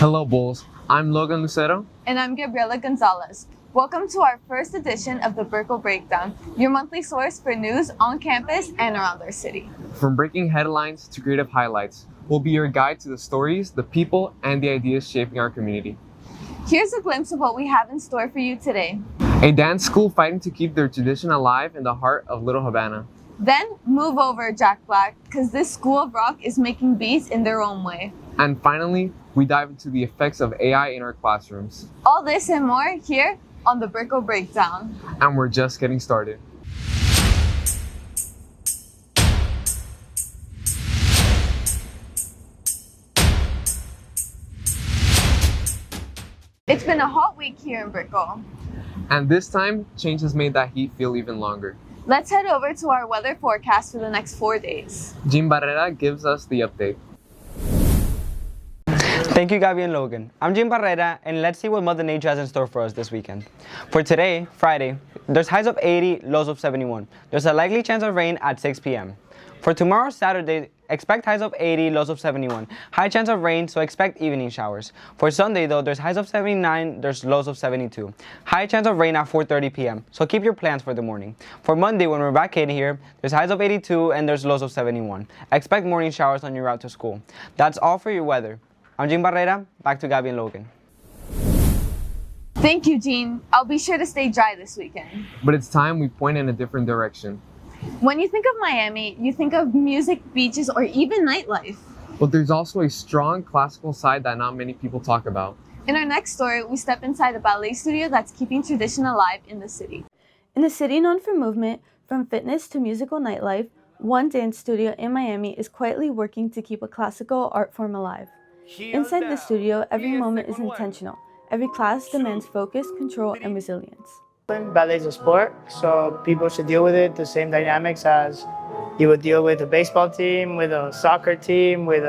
Hello, Bulls. I'm Logan Lucero. And I'm Gabriela Gonzalez. Welcome to our first edition of the Brickell Breakdown, your monthly source for news on campus and around our city. From breaking headlines to creative highlights, we'll be your guide to the stories, the people, and the ideas shaping our community. Here's a glimpse of what we have in store for you today. A dance school fighting to keep their tradition alive in the heart of Little Havana. Then move over, Jack Black, because this school of rock is making beats in their own way. And finally, we dive into the effects of AI in our classrooms. All this and more here on the Brickell Breakdown. And we're just getting started. It's been a hot week here in Brickell. And this time, change has made that heat feel even longer. Let's head over to our weather forecast for the next 4 days. Jim Barrera gives us the update. Thank you, Gabby and Logan. I'm Jim Barrera, and let's see what Mother Nature has in store for us this weekend. For today, Friday, there's highs of 80, lows of 71. There's a likely chance of rain at 6 p.m. For tomorrow, Saturday, expect highs of 80, lows of 71. High chance of rain, so expect evening showers. For Sunday, though, there's highs of 79, there's lows of 72. High chance of rain at 4:30 p.m., so keep your plans for the morning. For Monday, when we're back in here, there's highs of 82 and there's lows of 71. Expect morning showers on your route to school. That's all for your weather. I'm Jim Barrera, back to Gabby and Logan. Thank you, Jean. I'll be sure to stay dry this weekend. But it's time we point in a different direction. When you think of Miami, you think of music, beaches, or even nightlife. But there's also a strong classical side that not many people talk about. In our next story, we step inside the ballet studio that's keeping tradition alive in the city. In a city known for movement, from fitness to musical nightlife, one dance studio in Miami is quietly working to keep a classical art form alive. Inside the studio, every moment is intentional. Every class demands focus, control, and resilience. Ballet is a sport, so people should deal with it the same dynamics as you would deal with a baseball team, with a soccer team, with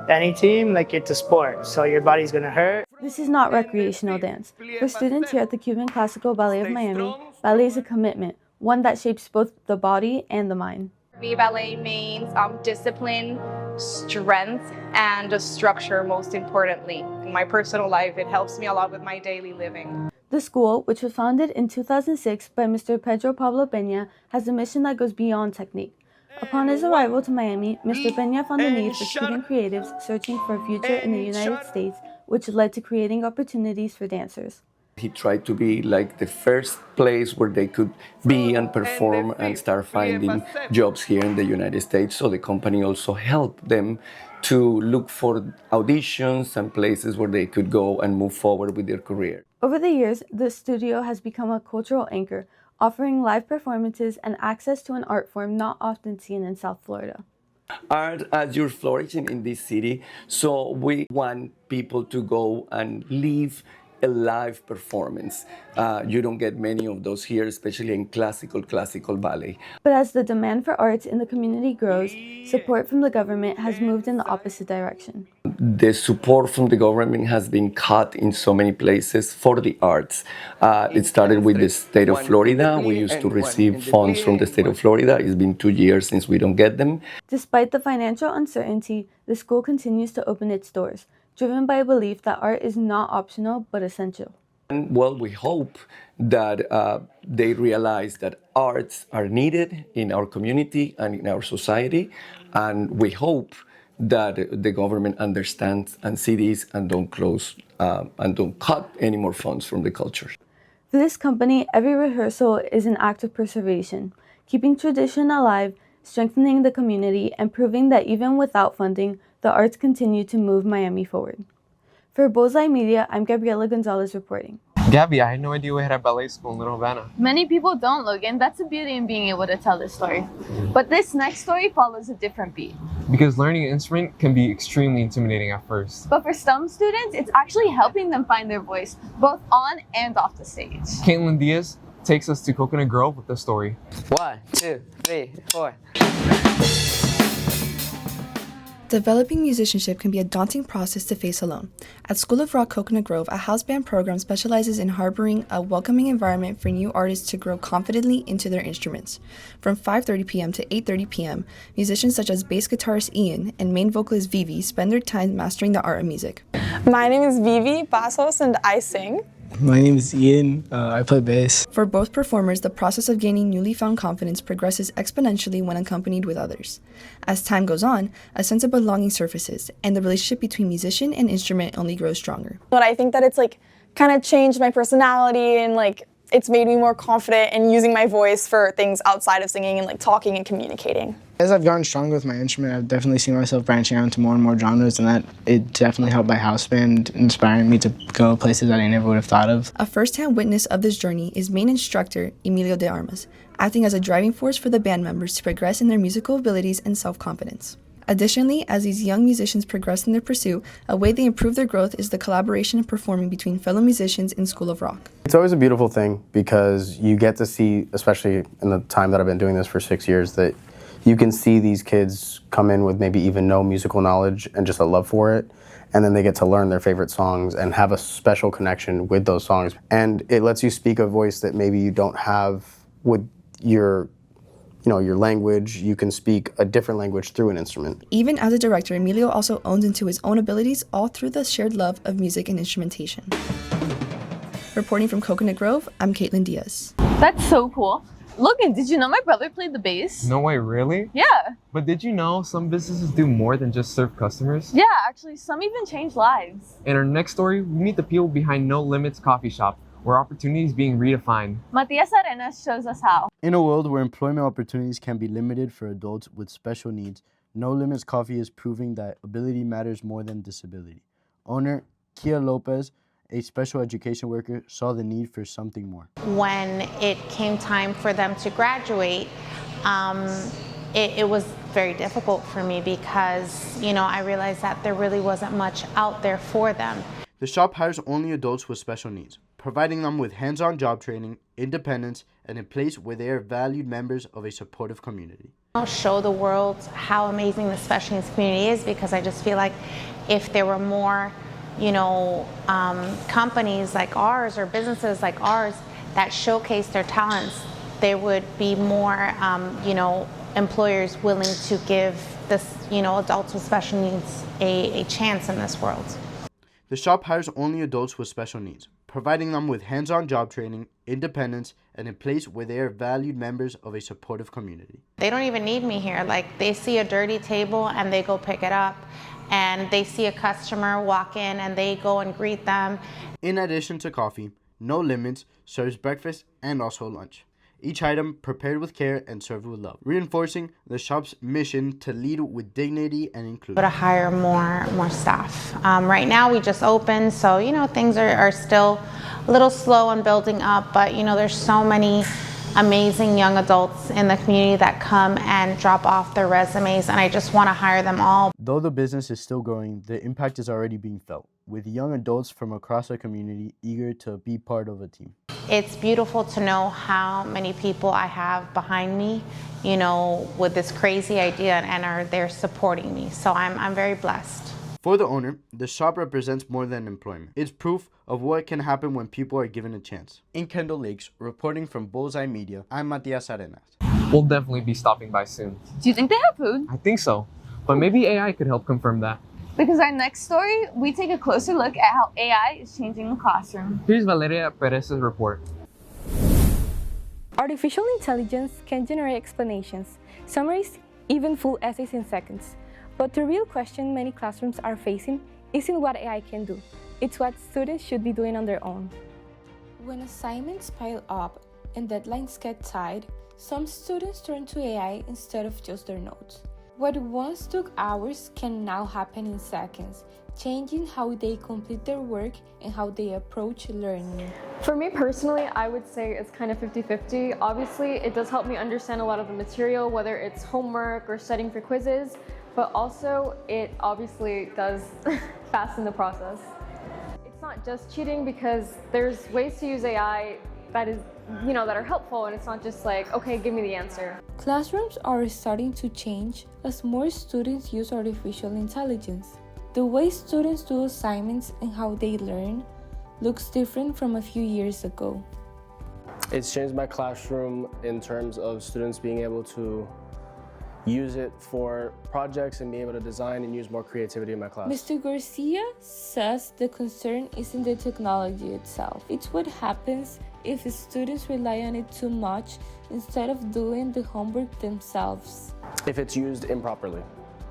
any team. Like, it's a sport, so your body's gonna hurt. This is not recreational dance. For students here at the Cuban Classical Ballet of Miami, ballet is a commitment, one that shapes both the body and the mind. For me, ballet means discipline, strength, and a structure, most importantly. In my personal life, it helps me a lot with my daily living. The school, which was founded in 2006 by Mr. Pedro Pablo Peña, has a mission that goes beyond technique. Upon his arrival to Miami, Mr. Peña found a need for Cuban creatives searching for a future in the United States, which led to creating opportunities for dancers. He tried to be like the first place where they could be and perform and start finding jobs here in the United States. So the company also helped them to look for auditions and places where they could go and move forward with their career. Over the years, the studio has become a cultural anchor, offering live performances and access to an art form not often seen in South Florida. Art, as you're flourishing in this city, so we want people to go and live a live performance. You don't get many of those here, especially in classical ballet. But as the demand for arts in the community grows, support from the government has moved in the opposite direction. The support from the government has been cut in so many places for the arts. It started with the state of Florida. We used to receive funds from the state of Florida. It's been 2 years since we don't get them. Despite the financial uncertainty, the school continues to open its doors, driven by a belief that art is not optional but essential. And well, we hope that they realize that arts are needed in our community and in our society, and we hope that the government understands and sees this and don't close and don't cut any more funds from the culture. For this company, every rehearsal is an act of preservation, keeping tradition alive, strengthening the community, and proving that even without funding, the arts continue to move Miami forward. For Bullseye Media, I'm Gabriela Gonzalez reporting. Gabby, I had no idea we had a ballet school in Little Havana. Many people don't, Logan. That's the beauty in being able to tell this story. But this next story follows a different beat. Because learning an instrument can be extremely intimidating at first. But for some students, it's actually helping them find their voice, both on and off the stage. Caitlin Diaz takes us to Coconut Grove with the story. 1, 2, 3, 4. Developing musicianship can be a daunting process to face alone. At School of Rock Coconut Grove, a house band program specializes in harboring a welcoming environment for new artists to grow confidently into their instruments. From 5:30 p.m. to 8:30 p.m., musicians such as bass guitarist Ian and main vocalist Vivi spend their time mastering the art of music. My name is Vivi Pasos and I sing. My name is Ian. I play bass. For both performers, the process of gaining newly found confidence progresses exponentially when accompanied with others. As time goes on, a sense of belonging surfaces, and the relationship between musician and instrument only grows stronger. But I think that it's kind of changed my personality and it's made me more confident in using my voice for things outside of singing and talking and communicating. As I've gotten stronger with my instrument, I've definitely seen myself branching out into more and more genres, and that it definitely helped my house band inspiring me to go places that I never would have thought of. A first-hand witness of this journey is main instructor Emilio de Armas, acting as a driving force for the band members to progress in their musical abilities and self-confidence. Additionally, as these young musicians progress in their pursuit, a way they improve their growth is the collaboration and performing between fellow musicians in School of Rock. It's always a beautiful thing because you get to see, especially in the time that I've been doing this for 6 years, that you can see these kids come in with maybe even no musical knowledge and just a love for it, and then they get to learn their favorite songs and have a special connection with those songs. And it lets you speak a voice that maybe you don't have with your language. You can speak a different language through an instrument. Even as a director, Emilio also owns into his own abilities, all through the shared love of music and instrumentation. Reporting from Coconut Grove, I'm Caitlin Diaz. That's so cool. Logan, did you know my brother played the bass? No way, really? Yeah. But did you know some businesses do more than just serve customers? Yeah, actually, some even change lives. In our next story, we meet the people behind No Limits Coffee Shop, where opportunity is being redefined. Matias Arenas shows us how. In a world where employment opportunities can be limited for adults with special needs, No Limits Coffee is proving that ability matters more than disability. Owner Kia Lopez, a special education worker, saw the need for something more. When it came time for them to graduate, it was very difficult for me because, I realized that there really wasn't much out there for them. The shop hires only adults with special needs, providing them with hands-on job training, independence, and a place where they are valued members of a supportive community. I'll show the world how amazing the special needs community is, because I just feel like if there were more companies like ours or businesses like ours that showcase their talents, there would be more, employers willing to give this, adults with special needs a chance in this world. The shop hires only adults with special needs, providing them with hands-on job training, independence, and a place where they are valued members of a supportive community. They don't even need me here. They see a dirty table and they go pick it up. And they see a customer walk in and they go and greet them. In addition to coffee, No Limits serves breakfast and also lunch. Each item prepared with care and served with love, reinforcing the shop's mission to lead with dignity and inclusion. To hire more staff. Right now we just opened, so things are still a little slow on building up, but there's so many amazing young adults in the community that come and drop off their resumes, and I just want to hire them all. Though the business is still growing, the impact is already being felt, with young adults from across our community eager to be part of a team. It's beautiful to know how many people I have behind me, with this crazy idea, and are there supporting me. So I'm very blessed. For the owner, the shop represents more than employment. It's proof of what can happen when people are given a chance. In Kendall Lakes, reporting from Bullseye Media, I'm Matias Arenas. We'll definitely be stopping by soon. Do you think they have food? I think so, but maybe AI could help confirm that. Because our next story, we take a closer look at how AI is changing the classroom. Here's Valeria Perez's report. Artificial intelligence can generate explanations, summaries, even full essays in seconds. But the real question many classrooms are facing isn't what AI can do, it's what students should be doing on their own. When assignments pile up and deadlines get tight, some students turn to AI instead of just their notes. What once took hours can now happen in seconds, changing how they complete their work and how they approach learning. For me personally, I would say it's kind of 50-50. Obviously, it does help me understand a lot of the material, whether it's homework or studying for quizzes, but also it obviously does fasten the process. It's not just cheating, because there's ways to use AI that is, that are helpful, and it's not just like, okay, give me the answer. Classrooms are starting to change as more students use artificial intelligence. The way students do assignments and how they learn looks different from a few years ago. It's changed my classroom in terms of students being able to use it for projects and be able to design and use more creativity in my class. Mr. Garcia says the concern isn't the technology itself. It's what happens if students rely on it too much instead of doing the homework themselves. If it's used improperly.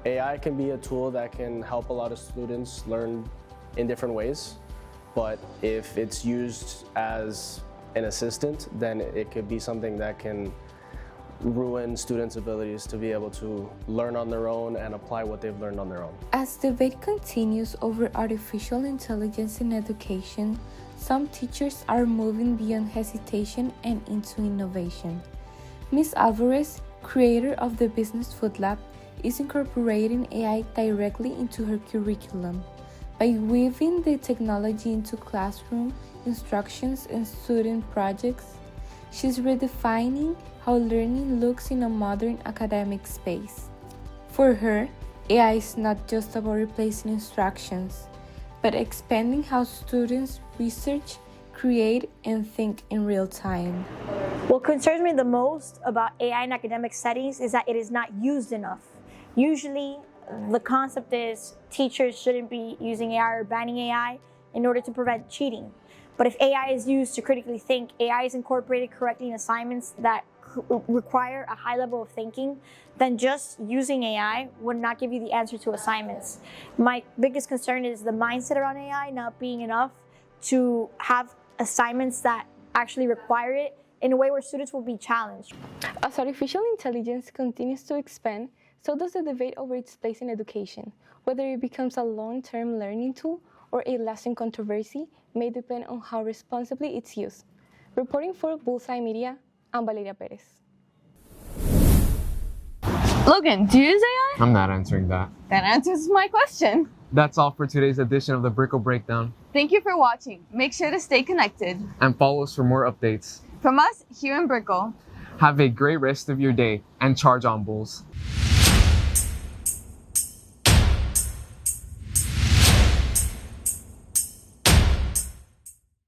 AI can be a tool that can help a lot of students learn in different ways, but if it's used as an assistant, then it could be something that can ruin students' abilities to be able to learn on their own and apply what they've learned on their own. As debate continues over artificial intelligence in education, some teachers are moving beyond hesitation and into innovation. Ms. Alvarez, creator of the Business Food Lab, is incorporating AI directly into her curriculum. By weaving the technology into classroom instructions and student projects, she's redefining how learning looks in a modern academic space. For her, AI is not just about replacing instructions, but expanding how students research, create, and think in real time. What concerns me the most about AI in academic settings is that it is not used enough. Usually, the concept is teachers shouldn't be using AI or banning AI in order to prevent cheating. But if AI is used to critically think, AI is incorporated correctly in assignments that require a high level of thinking, then just using AI would not give you the answer to assignments. My biggest concern is the mindset around AI not being enough to have assignments that actually require it in a way where students will be challenged. As artificial intelligence continues to expand, so does the debate over its place in education. Whether it becomes a long-term learning tool or a lasting controversy may depend on how responsibly it's used. Reporting for Bullseye Media, I'm Valeria Perez. Logan, do you use AI? I'm not answering that. That answers my question. That's all for today's edition of the Brickell Breakdown. Thank you for watching. Make sure to stay connected. And follow us for more updates. From us here in Brickell. Have a great rest of your day and charge on, Bulls.